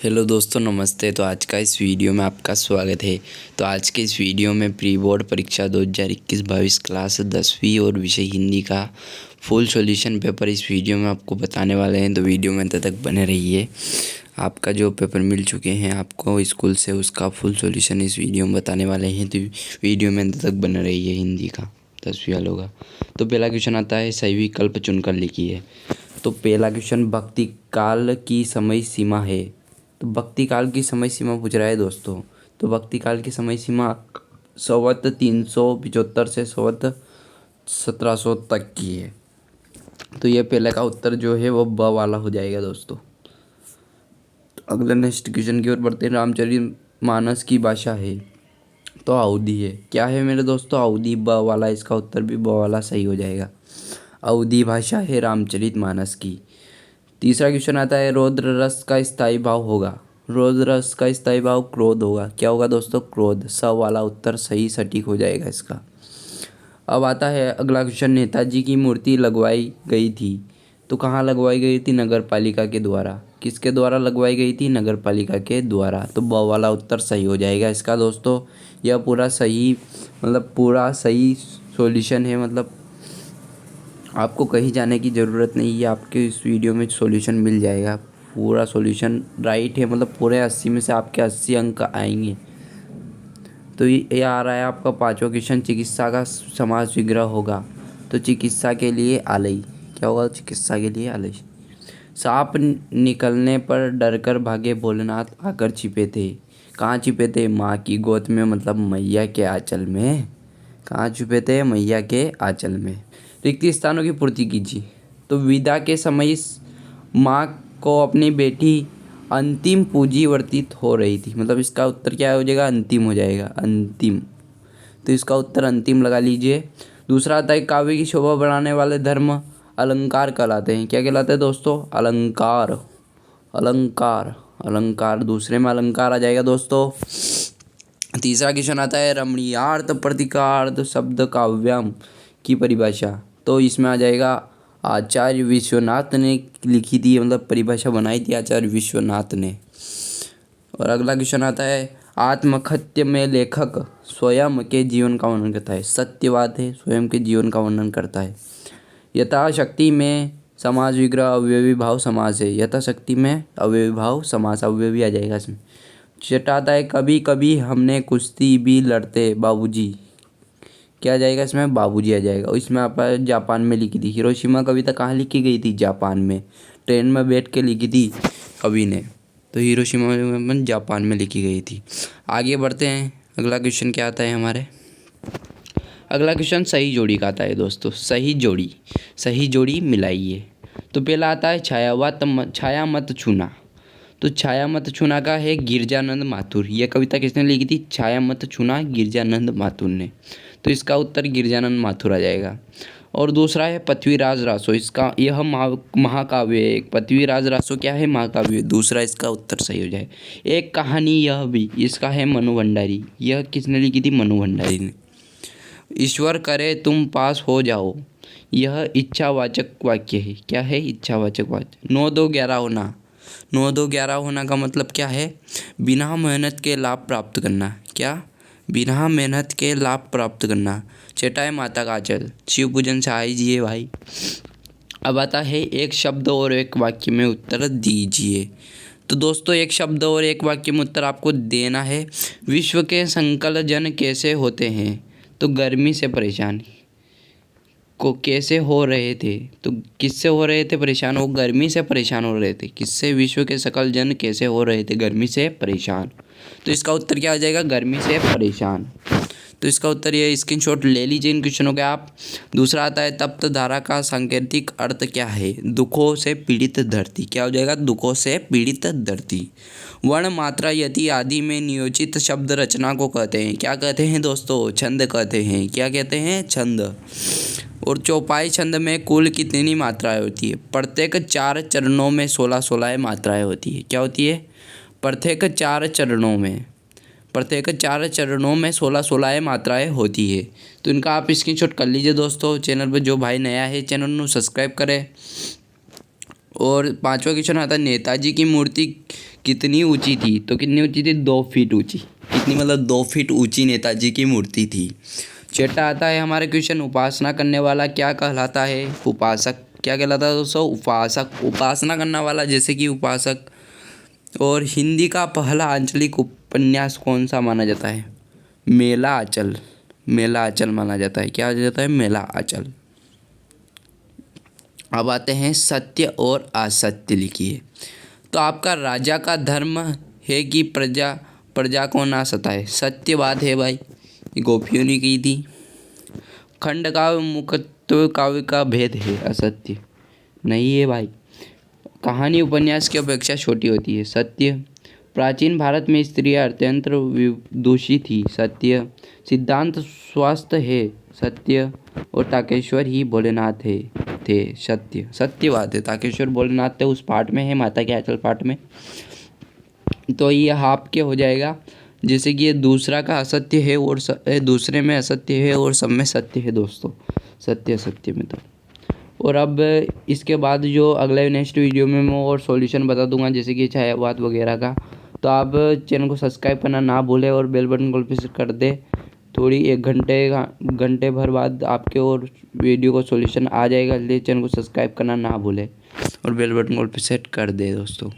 Hello दोस्तों, नमस्ते। तो आज का इस वीडियो में आपका स्वागत है। तो आज के इस वीडियो में प्री बोर्ड परीक्षा 2021-22 क्लास 10वीं और विषय हिंदी का फुल सॉल्यूशन पेपर इस वीडियो में आपको बताने वाले हैं। तो वीडियो में अंत तक बने रहिए। आपका जो पेपर मिल चुके हैं आपको स्कूल से, उसका फुल सॉल्यूशन इस वीडियो में बताने वाले हैं। तो वीडियो में अंत तक बने रहिए। हिंदी का 10वीं वालों का तो पहला क्वेश्चन आता है, सही विकल्प चुनकर लिखिए। तो पहला क्वेश्चन, भक्ति काल की समय सीमा है। तो भक्ति काल की समय सीमा पूछ रहा है दोस्तों। तो भक्ति काल की समय सीमा संवत 375 से संवत 1700 तक की है। तो ये पहले का उत्तर जो है वो ब वाला हो जाएगा दोस्तों। तो अगले नेक्स्ट क्वेश्चन की ओर बढ़ते हैं। रामचरितमानस की भाषा है तो अवधी है। क्या है मेरे दोस्तों? अवधी, ब वाला। इसका उत्तर भी ब वाला सही हो जाएगा। अवधी भाषा है रामचरितमानस की। तीसरा क्वेश्चन आता है, रौद्र रस का स्थायी भाव होगा। रौद्र रस का स्थायी भाव क्रोध होगा। क्या होगा दोस्तों? क्रोध। स वाला उत्तर सही सटीक हो जाएगा इसका। अब आता है अगला क्वेश्चन, नेताजी की मूर्ति लगवाई गई थी तो कहाँ लगवाई गई थी? नगर पालिका के द्वारा। किसके द्वारा लगवाई गई थी? नगर पालिका के द्वारा। तो ब वाला उत्तर सही हो जाएगा इसका दोस्तों। यह पूरा सही पूरा सही सॉल्यूशन है। आपको कहीं जाने की ज़रूरत नहीं है, आपके इस वीडियो में सॉल्यूशन मिल जाएगा। पूरा सॉल्यूशन राइट है, पूरे 80 में से आपके 80 अंक आएंगे। तो ये आ रहा है आपका पांचवा क्वेश्चन, चिकित्सा का समास विग्रह होगा। तो चिकित्सा के लिए आलय। क्या होगा? चिकित्सा के लिए आलय। सांप निकलने पर डरकर भागे भोलेनाथ आकर छिपे थे। कहाँ छिपे थे? माँ की गोद में, मैया के आंचल में। कहाँ छुपे थे? मैया के आंचल में। रिक्त स्थानों की पूर्ति कीजिए। तो विदा के समय माँ को अपनी बेटी अंतिम पूंजी वर्तित हो रही थी। इसका उत्तर क्या हो जाएगा? अंतिम हो जाएगा, अंतिम। तो इसका उत्तर अंतिम लगा लीजिए। दूसरा आता है, काव्य की शोभा बढ़ाने वाले धर्म अलंकार कहलाते हैं। क्या कहलाते हैं दोस्तों? अलंकार। अलंकार, अलंकार। दूसरे में अलंकार आ जाएगा दोस्तों। तीसरा क्वेश्चन आता है, रमणीयार्थ प्रतीकार्थ शब्द काव्यम की परिभाषा। तो इसमें आ जाएगा, आचार्य विश्वनाथ ने लिखी थी, परिभाषा बनाई थी आचार्य विश्वनाथ ने। और अगला क्वेश्चन आता है, आत्मकथ्य में लेखक स्वयं के जीवन का वर्णन करता है। सत्यवाद है, स्वयं के जीवन का वर्णन करता है। यथाशक्ति में समाज विग्रह अवयवी भाव समास है। यथाशक्ति में अवयवी भाव समास, अवयवी आ जाएगा इसमें। छठा आता है, कभी कभी हमने कुश्ती भी लड़ते बाबूजी। क्या आ जाएगा इसमें? बाबूजी आ जाएगा। और इसमें आप जापान में लिखी थी। हिरोशिमा कविता कहाँ लिखी गई थी? जापान में। ट्रेन में बैठ के लिखी थी कवि ने। तो हिरोशिमा जापान में लिखी गई थी। आगे बढ़ते हैं। अगला क्वेश्चन क्या आता है हमारे? अगला क्वेश्चन सही जोड़ी का आता है दोस्तों। सही जोड़ी, सही जोड़ी मिलाइए। तो पहला आता है, छाया मत छूना। तो छाया मत छूना का है गिरजानंद माथुर। यह कविता किसने लिखी थी? छाया मत छूना गिरजानंद माथुर ने। तो इसका उत्तर गिरजानंद माथुर आ जाएगा। और दूसरा है पृथ्वीराज रासो। इसका यह महाकाव्य है। पृथ्वीराज रासो क्या है? महाकाव्य। दूसरा इसका उत्तर सही हो जाए। एक कहानी यह भी, इसका है मनु भंडारी। यह किसने लिखी थी? मनु भंडारी ने। ईश्वर करे तुम पास हो जाओ, यह इच्छावाचक वाक्य है। क्या है? इच्छावाचक वाक्य। 9-2-11 होना। 9-2-11 होना का मतलब क्या है? बिना मेहनत के लाभ प्राप्त करना। क्या? बिना मेहनत के लाभ प्राप्त करना। छठा है माता का आंचल। शिव पूजन से आइए भाई। अब आता है, एक शब्द और एक वाक्य में उत्तर दीजिए। तो दोस्तों, एक शब्द और एक वाक्य में उत्तर आपको देना है। विश्व के संकल जन कैसे होते हैं? तो गर्मी से परेशान को कैसे हो रहे थे? तो किससे हो रहे थे परेशान? वो गर्मी से परेशान हो रहे थे। किससे? विश्व के सकल जन कैसे हो रहे थे? गर्मी से परेशान। तो इसका उत्तर क्या आ जाएगा? गर्मी से परेशान। तो इसका उत्तर ये स्क्रीनशॉट ले लीजिए इन क्वेश्चनों के आप। दूसरा आता है, तप्त धारा का सांकेतिक अर्थ क्या है? दुखों से पीड़ित धरती। क्या हो जाएगा? दुखों से पीड़ित धरती। वर्ण मात्रा यति आदि में नियोजित शब्द रचना को कहते हैं। क्या कहते हैं दोस्तों? छंद कहते हैं। क्या कहते हैं? छंद। और चौपाई छंद में कुल कितनी मात्राएं होती है? प्रत्येक 4 चरणों में 16-16 मात्राएं होती है। क्या होती है? प्रत्येक 4 चरणों में 16-16 मात्राएं होती है। तो इनका आप स्क्रीनशॉट कर लीजिए दोस्तों। चैनल पर जो भाई नया है चैनल को सब्सक्राइब करें। और पांचवा क्वेश्चन आता है, नेताजी की मूर्ति कितनी ऊंची थी? तो कितनी ऊंची थी? 2 फीट ऊंची। कितनी मतलब 2 फीट ऊंची नेताजी की मूर्ति थी। छठा आता है हमारे क्वेश्चन, उपासना करने वाला क्या कहलाता है? उपासक। क्या कहलाता है दोस्तों? उपासक। उपासना करने वाला जैसे कि उपासक। और हिंदी का पहला आंचलिक उपन्यास कौन सा माना जाता है? मेला आंचल। मेला आंचल माना जाता है। क्या जाता है? मेला आंचल। अब आते हैं सत्य और असत्य लिखिए। तो आपका राजा का धर्म है कि प्रजा प्रजा को ना सताए, सत्य बात है भाई, ये गोपियों ने की थी। खंड काव्य मुखत्व काव्य का भेद है, असत्य नहीं है भाई। कहानी उपन्यास की अपेक्षा छोटी होती है, सत्य। प्राचीन भारत में स्त्रियां अत्यंत विदुषी थी, सत्य। सिद्धांत स्वस्थ है, सत्य। और ताकेश्वर ही भोलेनाथ थे, सत्य। सत्य बात है, ताकेश्वर भोलेनाथ थे उस पार्ट में है, माता के आंचल पार्ट में। तो ये हाफ के हो जाएगा। जैसे कि ये दूसरा का असत्य है और दूसरे में असत्य है और सब में सत्य है दोस्तों, सत्य असत्य में। तो और अब इसके बाद जो अगले नेक्स्ट वीडियो में मैं और सॉल्यूशन बता दूंगा, जैसे कि छायावाद वगैरह का। तो आप चैनल को सब्सक्राइब करना ना भूलें और बेल बटन को प्रेस कर दे। थोड़ी 1 घंटे भर बाद आपके और वीडियो का सॉल्यूशन आ जाएगा, इसलिए चैनल को सब्सक्राइब करना ना भूलें और बेल बटन को प्रेस कर दे दोस्तों।